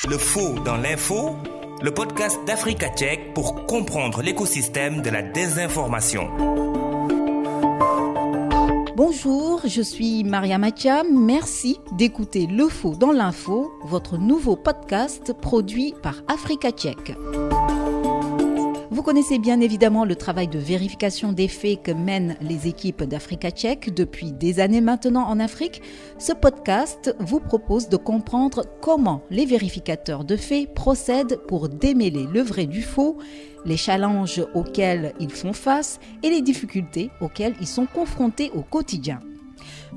Le faux dans l'info, le podcast d'Africa Tchèque pour comprendre l'écosystème de la désinformation. Bonjour, je suis Maria Mathiam. Merci d'écouter Le Faux dans l'info, votre nouveau podcast produit par Africa Tchèque. Vous connaissez bien évidemment le travail de vérification des faits que mènent les équipes d'Africa Tchèque depuis des années maintenant en Afrique. Ce podcast vous propose de comprendre comment les vérificateurs de faits procèdent pour démêler le vrai du faux, les challenges auxquels ils font face et les difficultés auxquelles ils sont confrontés au quotidien.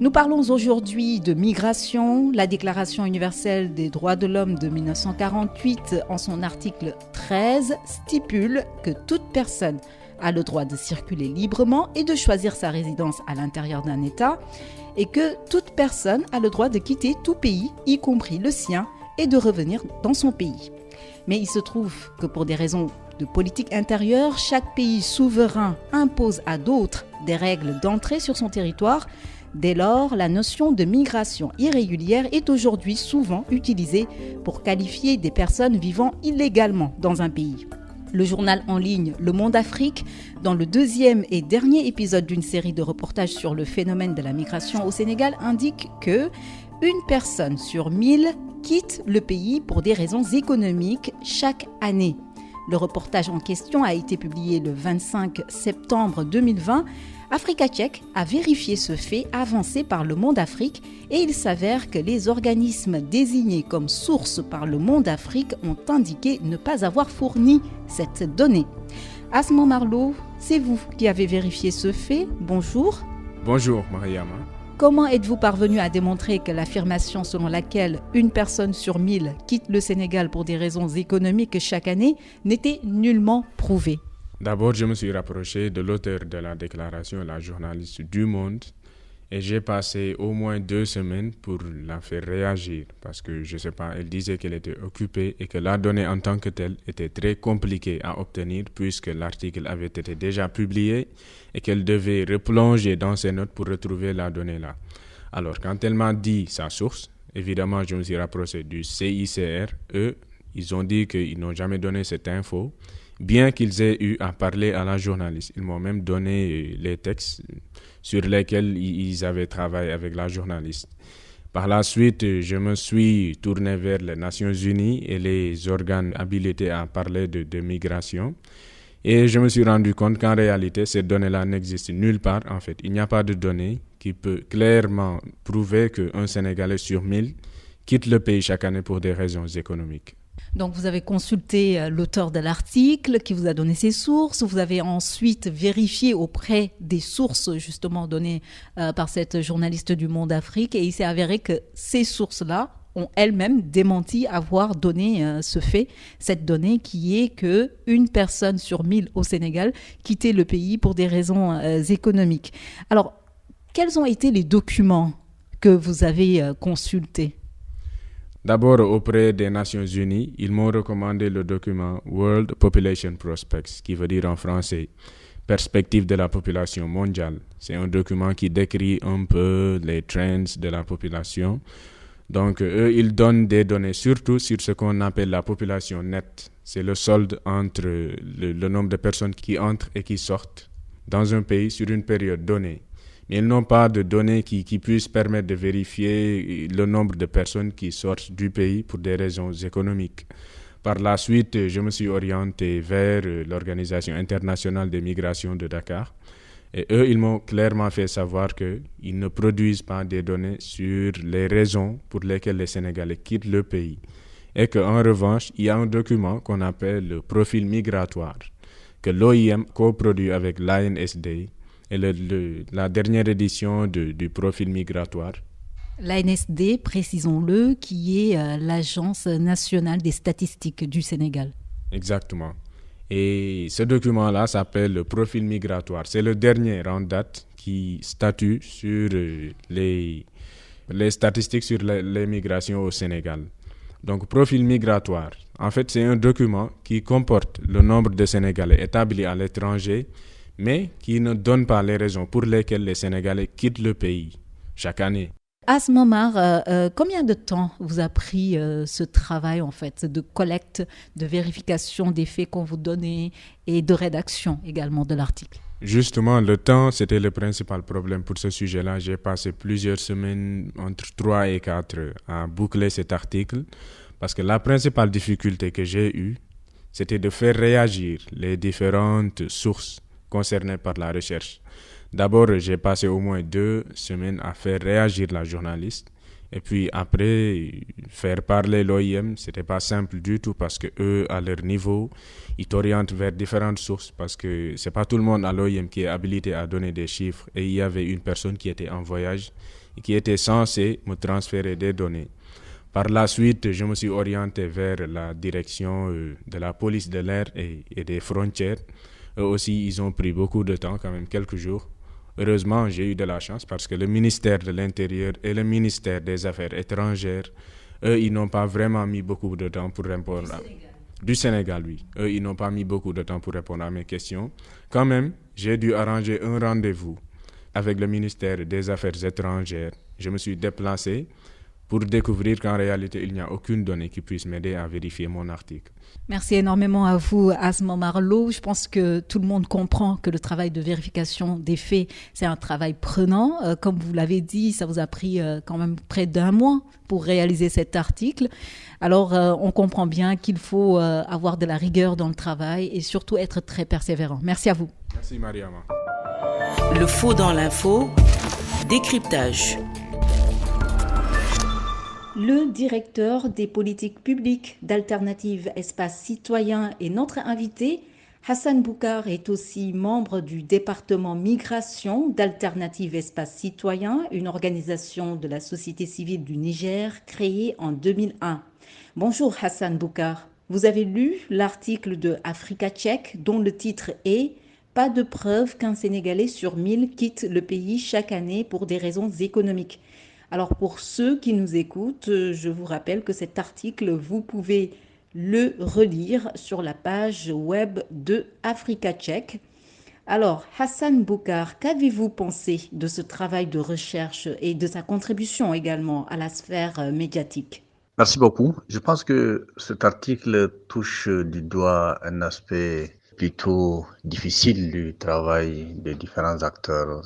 Nous parlons aujourd'hui de migration. La Déclaration universelle des droits de l'homme de 1948, en son article 13, stipule que toute personne a le droit de circuler librement et de choisir sa résidence à l'intérieur d'un État, et que toute personne a le droit de quitter tout pays, y compris le sien, et de revenir dans son pays. Mais il se trouve que pour des raisons de politique intérieure, chaque pays souverain impose à d'autres des règles d'entrée sur son territoire. Dès lors, la notion de migration irrégulière est aujourd'hui souvent utilisée pour qualifier des personnes vivant illégalement dans un pays. Le journal en ligne Le Monde Afrique, dans le deuxième et dernier épisode d'une série de reportages sur le phénomène de la migration au Sénégal, indique que une personne sur 1000 quitte le pays pour des raisons économiques chaque année. Le reportage en question a été publié le 25 septembre 2020. Africa Tchèque a vérifié ce fait avancé par Le Monde Afrique et il s'avère que les organismes désignés comme source par Le Monde Afrique ont indiqué ne pas avoir fourni cette donnée. Asman Marlo, c'est vous qui avez vérifié ce fait. Bonjour. Bonjour Mariama. Comment êtes-vous parvenu à démontrer que l'affirmation selon laquelle une personne sur 1000 quitte le Sénégal pour des raisons économiques chaque année n'était nullement prouvée? D'abord, je me suis rapproché de l'auteur de la déclaration, la journaliste du Monde, et j'ai passé au moins 2 semaines pour la faire réagir parce que, je ne sais pas, elle disait qu'elle était occupée et que la donnée en tant que telle était très compliquée à obtenir puisque l'article avait été déjà publié et qu'elle devait replonger dans ses notes pour retrouver la donnée là. Alors, quand elle m'a dit sa source, évidemment, je me suis rapproché du CICR. Eux, ils ont dit qu'ils n'ont jamais donné cette info. Bien qu'ils aient eu à parler à la journaliste, ils m'ont même donné les textes sur lesquels ils avaient travaillé avec la journaliste. Par la suite, je me suis tourné vers les Nations Unies et les organes habilités à parler de migration. Et je me suis rendu compte qu'en réalité, ces données-là n'existent nulle part. En fait, il n'y a pas de données qui peut clairement prouver qu'un Sénégalais sur 1000 quitte le pays chaque année pour des raisons économiques. Donc vous avez consulté l'auteur de l'article qui vous a donné ses sources, vous avez ensuite vérifié auprès des sources justement données par cette journaliste du Monde Afrique et il s'est avéré que ces sources-là ont elles-mêmes démenti avoir donné ce fait, cette donnée qui est qu'une personne sur 1000 au Sénégal quittait le pays pour des raisons économiques. Alors, quels ont été les documents que vous avez consultés ? D'abord, auprès des Nations Unies, ils m'ont recommandé le document World Population Prospects, qui veut dire en français « Perspective de la population mondiale ». C'est un document qui décrit un peu les trends de la population. Donc, eux, ils donnent des données surtout sur ce qu'on appelle la population nette. C'est le solde entre le nombre de personnes qui entrent et qui sortent dans un pays sur une période donnée. Mais ils n'ont pas de données qui puissent permettre de vérifier le nombre de personnes qui sortent du pays pour des raisons économiques. Par la suite, je me suis orienté vers l'Organisation internationale des migrations de Dakar. Et eux, ils m'ont clairement fait savoir qu'ils ne produisent pas des données sur les raisons pour lesquelles les Sénégalais quittent le pays. Et qu'en revanche, il y a un document qu'on appelle le profil migratoire, que l'OIM coproduit avec l'ANSD. Et la dernière édition du profil migratoire. L'ANSD, précisons-le, qui est l'Agence nationale des statistiques du Sénégal. Exactement. Et ce document-là s'appelle le profil migratoire. C'est le dernier en date qui statue sur les statistiques sur les migrations au Sénégal. Donc, profil migratoire. En fait, c'est un document qui comporte le nombre de Sénégalais établis à l'étranger mais qui ne donne pas les raisons pour lesquelles les Sénégalais quittent le pays chaque année. Asmomar, combien de temps vous a pris ce travail en fait de collecte, de vérification des faits qu'on vous donnait et de rédaction également de l'article? Justement, le temps, c'était le principal problème pour ce sujet-là. J'ai passé plusieurs semaines, entre 3 et 4, à boucler cet article parce que la principale difficulté que j'ai eue, c'était de faire réagir les différentes sources concernées par la recherche. D'abord, j'ai passé au moins 2 semaines à faire réagir la journaliste. Et puis après, faire parler l'OIM, c'était pas simple du tout parce que eux, à leur niveau, ils t'orientent vers différentes sources parce que c'est pas tout le monde à l'OIM qui est habilité à donner des chiffres. Et il y avait une personne qui était en voyage et qui était censée me transférer des données. Par la suite, je me suis orienté vers la direction de la police de l'air et des frontières. Eux aussi, ils ont pris beaucoup de temps, quand même quelques jours. Heureusement, j'ai eu de la chance parce que le ministère de l'Intérieur et le ministère des Affaires étrangères, eux, ils n'ont pas vraiment mis beaucoup de temps pour répondre. Du Sénégal, oui. Eux, ils n'ont pas mis beaucoup de temps pour répondre à mes questions. Quand même, j'ai dû arranger un rendez-vous avec le ministère des Affaires étrangères. Je me suis déplacé pour découvrir qu'en réalité, il n'y a aucune donnée qui puisse m'aider à vérifier mon article. Merci énormément à vous, Asmomar Lo. Je pense que tout le monde comprend que le travail de vérification des faits, c'est un travail prenant. Comme vous l'avez dit, ça vous a pris quand même près d'1 mois pour réaliser cet article. Alors, on comprend bien qu'il faut avoir de la rigueur dans le travail et surtout être très persévérant. Merci à vous. Merci, Mariama. Le faux dans l'info, décryptage. Le directeur des politiques publiques d'Alternative Espace Citoyen est notre invité. Hassan Boukar est aussi membre du département migration d'Alternative Espace Citoyen, une organisation de la société civile du Niger créée en 2001. Bonjour Hassan Boukar. Vous avez lu l'article de Africa Check dont le titre est « Pas de preuve qu'un Sénégalais sur 1000 quitte le pays chaque année pour des raisons économiques ». Alors pour ceux qui nous écoutent, je vous rappelle que cet article, vous pouvez le relire sur la page web de Africa Check. Alors Hassan Boukar, qu'avez-vous pensé de ce travail de recherche et de sa contribution également à la sphère médiatique? Merci beaucoup. Je pense que cet article touche du doigt un aspect plutôt difficile du travail des différents acteurs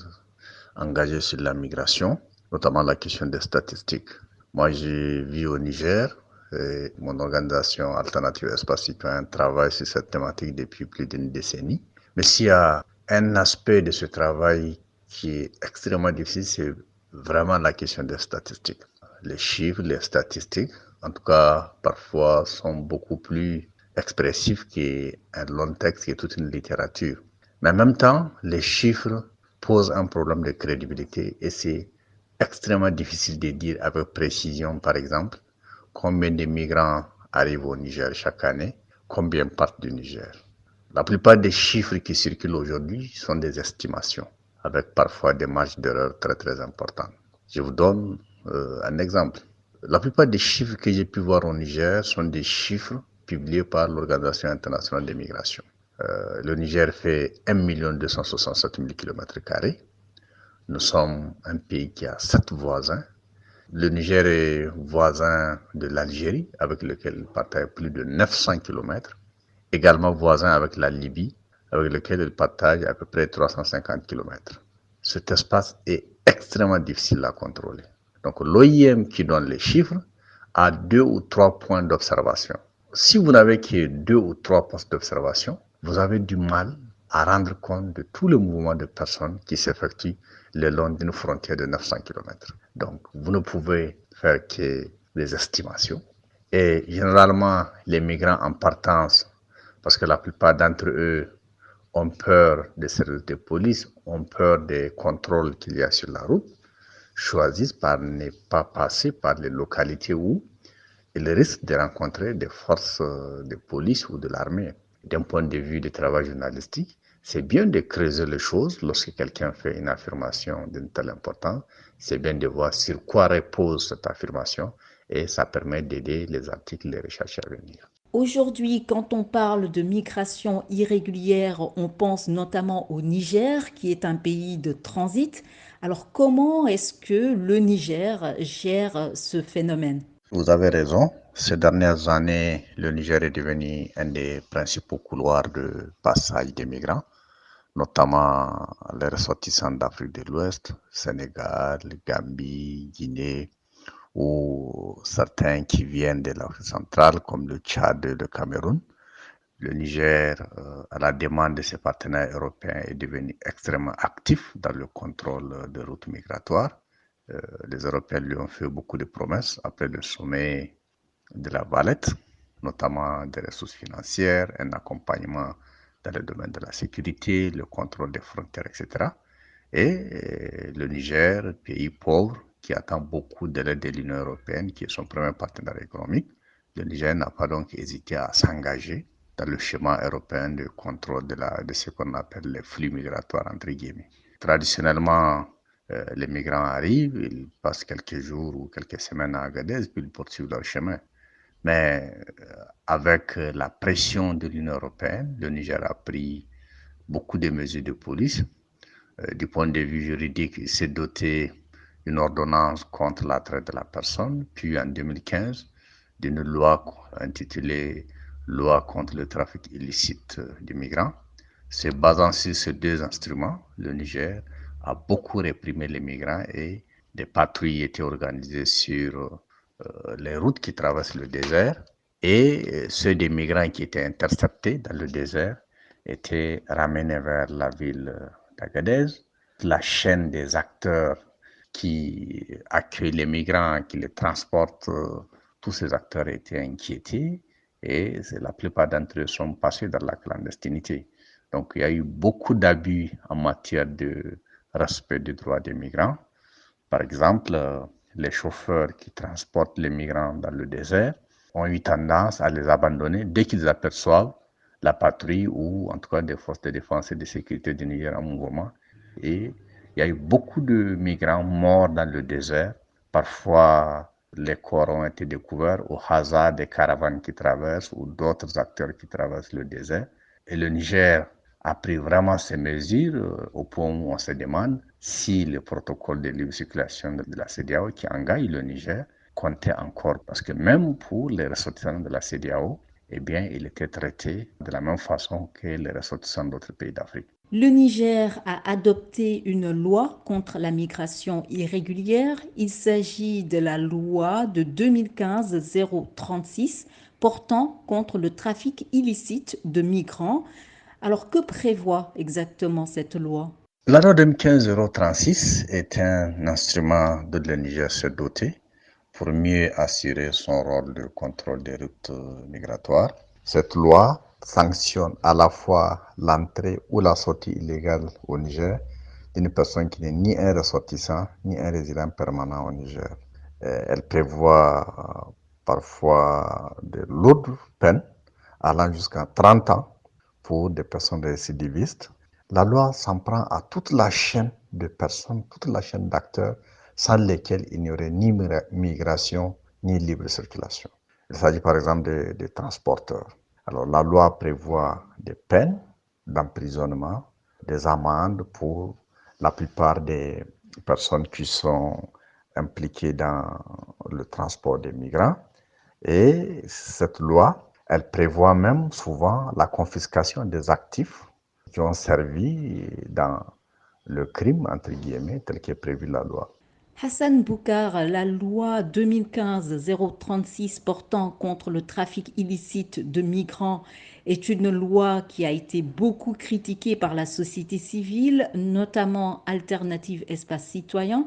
engagés sur la migration, notamment la question des statistiques. Moi, je vis au Niger et mon organisation Alternative Espace Citoyen travaille sur cette thématique depuis plus d'une décennie. Mais s'il y a un aspect de ce travail qui est extrêmement difficile, c'est vraiment la question des statistiques. Les chiffres, les statistiques, en tout cas, parfois sont beaucoup plus expressifs qu'un long texte qui est toute une littérature. Mais en même temps, les chiffres posent un problème de crédibilité et c'est extrêmement difficile de dire avec précision, par exemple, combien de migrants arrivent au Niger chaque année, combien partent du Niger. La plupart des chiffres qui circulent aujourd'hui sont des estimations, avec parfois des marges d'erreur très très importantes. Je vous donne un exemple. La plupart des chiffres que j'ai pu voir au Niger sont des chiffres publiés par l'Organisation internationale des migrations. Le Niger fait 1 267 000 km². Nous sommes un pays qui a 7 voisins. Le Niger est voisin de l'Algérie, avec lequel il partage plus de 900 km. Également voisin avec la Libye, avec lequel il partage à peu près 350 km. Cet espace est extrêmement difficile à contrôler. Donc l'OIM qui donne les chiffres a 2 ou 3 points d'observation. Si vous n'avez que 2 ou 3 postes d'observation, vous avez du mal à rendre compte de tous les mouvements de personnes qui s'effectuent le long d'une frontière de 900 km. Donc, vous ne pouvez faire que des estimations. Et généralement, les migrants en partance, parce que la plupart d'entre eux ont peur des services de police, ont peur des contrôles qu'il y a sur la route, choisissent par ne pas passer par les localités où ils risquent de rencontrer des forces de police ou de l'armée. D'un point de vue du travail journalistique, c'est bien de creuser les choses lorsque quelqu'un fait une affirmation d'une telle importance. C'est bien de voir sur quoi repose cette affirmation et ça permet d'aider les articles, les recherches à venir. Aujourd'hui, quand on parle de migration irrégulière, on pense notamment au Niger, qui est un pays de transit. Alors comment est-ce que le Niger gère ce phénomène? Vous avez raison. Ces dernières années, le Niger est devenu un des principaux couloirs de passage des migrants, notamment les ressortissants d'Afrique de l'Ouest, Sénégal, Gambie, Guinée, ou certains qui viennent de l'Afrique centrale, comme le Tchad et le Cameroun. Le Niger, à la demande de ses partenaires européens, est devenu extrêmement actif dans le contrôle des routes migratoires. Les Européens lui ont fait beaucoup de promesses après le sommet de la Valette, notamment des ressources financières, un accompagnement dans le domaine de la sécurité, le contrôle des frontières, etc. Et le Niger, pays pauvre, qui attend beaucoup de l'aide de l'Union européenne, qui est son premier partenaire économique, le Niger n'a pas donc hésité à s'engager dans le schéma européen de contrôle de ce qu'on appelle les flux migratoires, entre guillemets. Traditionnellement, les migrants arrivent, ils passent quelques jours ou quelques semaines à Agadez, puis ils poursuivent leur chemin. Mais avec la pression de l'Union européenne, le Niger a pris beaucoup de mesures de police. Du point de vue juridique, il s'est doté d'une ordonnance contre la traite de la personne, puis en 2015, d'une loi intitulée Loi contre le trafic illicite des migrants. Se basant sur ces deux instruments, le Niger a beaucoup réprimé les migrants et des patrouilles étaient organisées sur les routes qui traversent le désert et ceux des migrants qui étaient interceptés dans le désert étaient ramenés vers la ville d'Agadez. La chaîne des acteurs qui accueillent les migrants, qui les transportent, tous ces acteurs étaient inquiétés et la plupart d'entre eux sont passés dans la clandestinité. Donc il y a eu beaucoup d'abus en matière de respect des droits des migrants. Par exemple, les chauffeurs qui transportent les migrants dans le désert ont eu tendance à les abandonner dès qu'ils aperçoivent la patrouille ou en tout cas des forces de défense et de sécurité du Niger en mouvement. Et il y a eu beaucoup de migrants morts dans le désert. Parfois, les corps ont été découverts au hasard des caravanes qui traversent ou d'autres acteurs qui traversent le désert. Et le Niger a pris vraiment ces mesures au point où on se demande si le protocole de libre circulation de la CEDEAO qui engage le Niger comptait encore. Parce que même pour les ressortissants de la CEDEAO, eh bien, il était traité de la même façon que les ressortissants d'autres pays d'Afrique. Le Niger a adopté une loi contre la migration irrégulière. Il s'agit de la loi de 2015-036 portant contre le trafic illicite de migrants. Alors, que prévoit exactement cette loi? La loi 2015-036 est un instrument dont le Niger s'est doté pour mieux assurer son rôle de contrôle des routes migratoires. Cette loi sanctionne à la fois l'entrée ou la sortie illégale au Niger d'une personne qui n'est ni un ressortissant ni un résident permanent au Niger. Elle prévoit parfois de lourdes peines allant jusqu'à 30 ans pour des personnes récidivistes. La loi s'en prend à toute la chaîne de personnes, toute la chaîne d'acteurs sans lesquels il n'y aurait ni migration ni libre circulation. Il s'agit par exemple des transporteurs. Alors la loi prévoit des peines d'emprisonnement, des amendes pour la plupart des personnes qui sont impliquées dans le transport des migrants. Et cette loi, elle prévoit même souvent la confiscation des actifs qui ont servi dans le crime, entre guillemets, tel qu'est prévu la loi. Hassan Boukar, la loi 2015-036 portant contre le trafic illicite de migrants est une loi qui a été beaucoup critiquée par la société civile, notamment Alternative Espace Citoyen.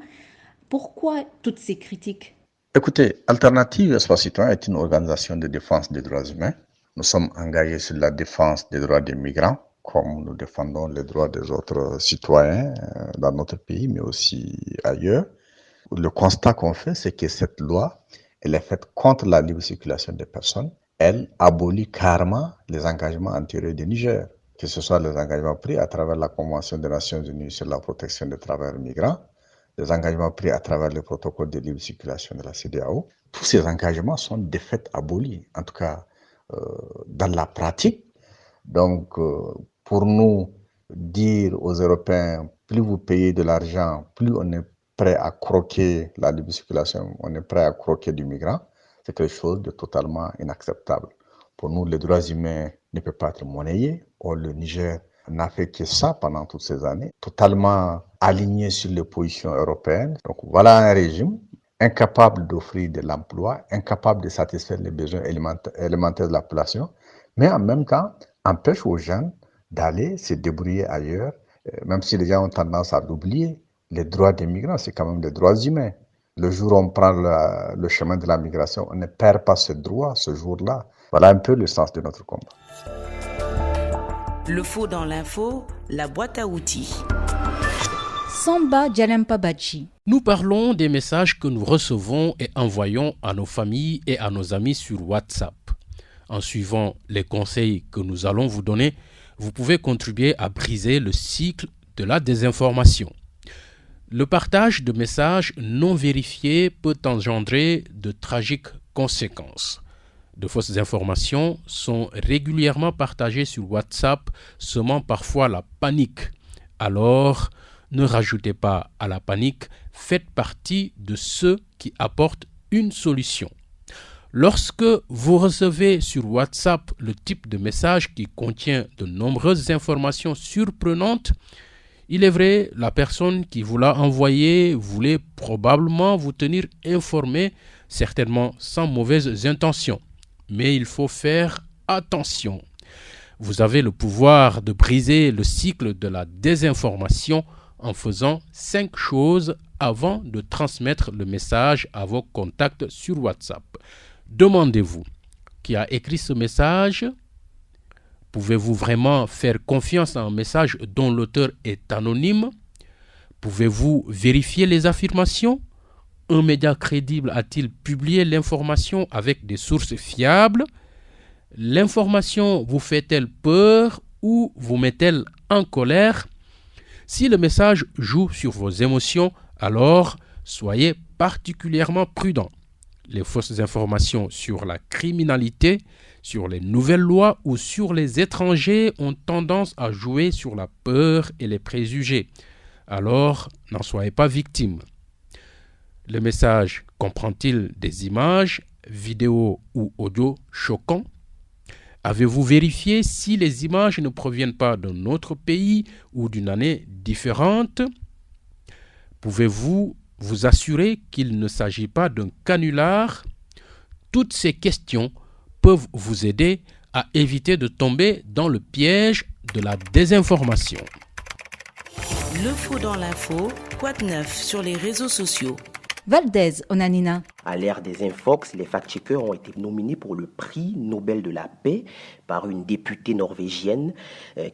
Pourquoi toutes ces critiques? Écoutez, Alternative Espace Citoyen est une organisation de défense des droits humains. Nous sommes engagés sur la défense des droits des migrants, comme nous défendons les droits des autres citoyens dans notre pays, mais aussi ailleurs. Le constat qu'on fait, c'est que cette loi, elle est faite contre la libre circulation des personnes. Elle abolit carrément les engagements antérieurs du Niger, que ce soit les engagements pris à travers la Convention des Nations Unies sur la protection des travailleurs migrants, les engagements pris à travers le protocole de libre circulation de la CEDEAO. Tous ces engagements sont de fait abolis, en tout cas dans la pratique. Donc, pour nous, dire aux Européens, plus vous payez de l'argent, plus on est prêt à croquer la libre circulation, on est prêt à croquer du migrant, c'est quelque chose de totalement inacceptable. Pour nous, les droits humains ne peuvent pas être monnayés. Or, le Niger n'a fait que ça pendant toutes ces années, totalement aligné sur les positions européennes. Donc voilà un régime incapable d'offrir de l'emploi, incapable de satisfaire les besoins élémentaires de la population, mais en même temps empêche aux jeunes d'aller se débrouiller ailleurs, même si les gens ont tendance à l'oublier. Les droits des migrants, c'est quand même des droits humains. Le jour où on prend le chemin de la migration, on ne perd pas ce droit ce jour-là. Voilà un peu le sens de notre combat. Le faux dans l'info, la boîte à outils. Samba Djalempa Badji. Nous parlons des messages que nous recevons et envoyons à nos familles et à nos amis sur WhatsApp. En suivant les conseils que nous allons vous donner, vous pouvez contribuer à briser le cycle de la désinformation. Le partage de messages non vérifiés peut engendrer de tragiques conséquences. De fausses informations sont régulièrement partagées sur WhatsApp, semant parfois la panique. Alors, ne rajoutez pas à la panique, faites partie de ceux qui apportent une solution. Lorsque vous recevez sur WhatsApp le type de message qui contient de nombreuses informations surprenantes, il est vrai, la personne qui vous l'a envoyé voulait probablement vous tenir informé, certainement sans mauvaises intentions. Mais il faut faire attention. Vous avez le pouvoir de briser le cycle de la désinformation en faisant 5 choses avant de transmettre le message à vos contacts sur WhatsApp. Demandez-vous, qui a écrit ce message? Pouvez-vous vraiment faire confiance à un message dont l'auteur est anonyme? Pouvez-vous vérifier les affirmations? Un média crédible a-t-il publié l'information avec des sources fiables? L'information vous fait-elle peur ou vous met-elle en colère? Si le message joue sur vos émotions, alors soyez particulièrement prudent. Les fausses informations sur la criminalité, sur les nouvelles lois ou sur les étrangers ont tendance à jouer sur la peur et les préjugés. Alors, n'en soyez pas victime. Le message comprend-il des images, vidéos ou audios choquants? Avez-vous vérifié si les images ne proviennent pas d'un autre pays ou d'une année différente? Pouvez-vous vous assurer qu'il ne s'agit pas d'un canular? Toutes ces questions peuvent vous aider à éviter de tomber dans le piège de la désinformation. Le faux dans l'info, quoi de neuf sur les réseaux sociaux? Valdez Onanina. À l'ère des infox, les fact-checkers ont été nominés pour le prix Nobel de la paix par une députée norvégienne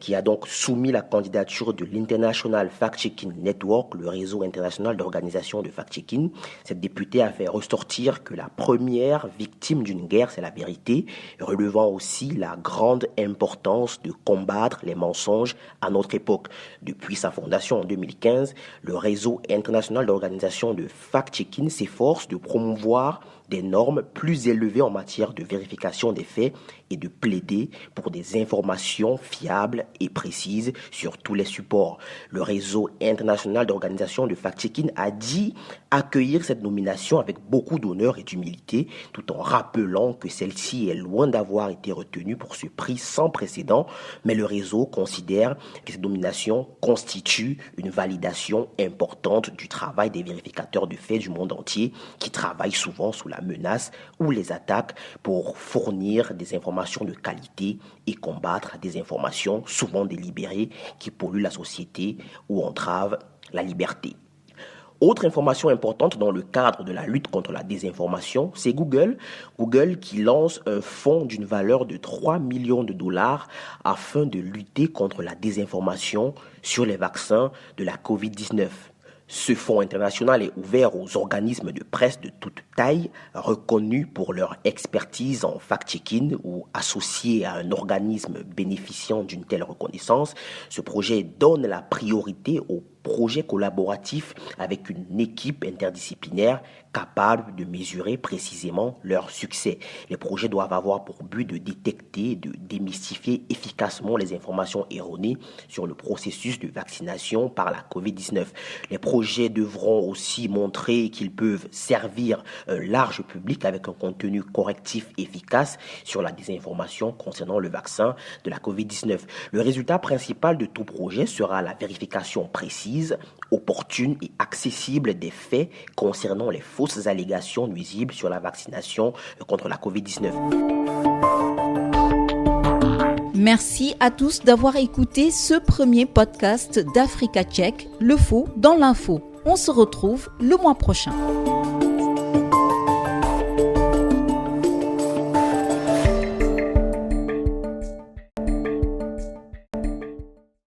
qui a donc soumis la candidature de l'International Fact-Checking Network, le réseau international d'organisations de fact-checking. Cette députée a fait ressortir que la première victime d'une guerre, c'est la vérité, relevant aussi la grande importance de combattre les mensonges à notre époque. Depuis sa fondation en 2015, le réseau international d'organisations de fact-checking s'efforce de promouvoir des normes plus élevées en matière de vérification des faits et de plaider pour des informations fiables et précises sur tous les supports. Le réseau international d'organisations de fact-checking a dit accueillir cette nomination avec beaucoup d'honneur et d'humilité, tout en rappelant que celle-ci est loin d'avoir été retenue pour ce prix sans précédent, mais le réseau considère que cette nomination constitue une validation importante du travail des vérificateurs de faits du monde entier qui travaillent souvent sous la menace ou les attaques pour fournir des informations de qualité et combattre des informations souvent délibérées qui polluent la société ou entravent la liberté. Autre information importante dans le cadre de la lutte contre la désinformation, c'est Google. Google qui lance un fonds d'une valeur de 3 millions de dollars afin de lutter contre la désinformation sur les vaccins de la COVID-19. Ce fonds international est ouvert aux organismes de presse de toute taille, reconnus pour leur expertise en fact-checking ou associés à un organisme bénéficiant d'une telle reconnaissance. Ce projet donne la priorité aux projet collaboratif avec une équipe interdisciplinaire capable de mesurer précisément leur succès. Les projets doivent avoir pour but de détecter et de démystifier efficacement les informations erronées sur le processus de vaccination par la COVID-19. Les projets devront aussi montrer qu'ils peuvent servir un large public avec un contenu correctif efficace sur la désinformation concernant le vaccin de la COVID-19. Le résultat principal de tout projet sera la vérification précise, opportune et accessible des faits concernant les fausses allégations nuisibles sur la vaccination contre la COVID-19. Merci à tous d'avoir écouté ce premier podcast d'Africa Tchèque, le faux dans l'info. On se retrouve le mois prochain.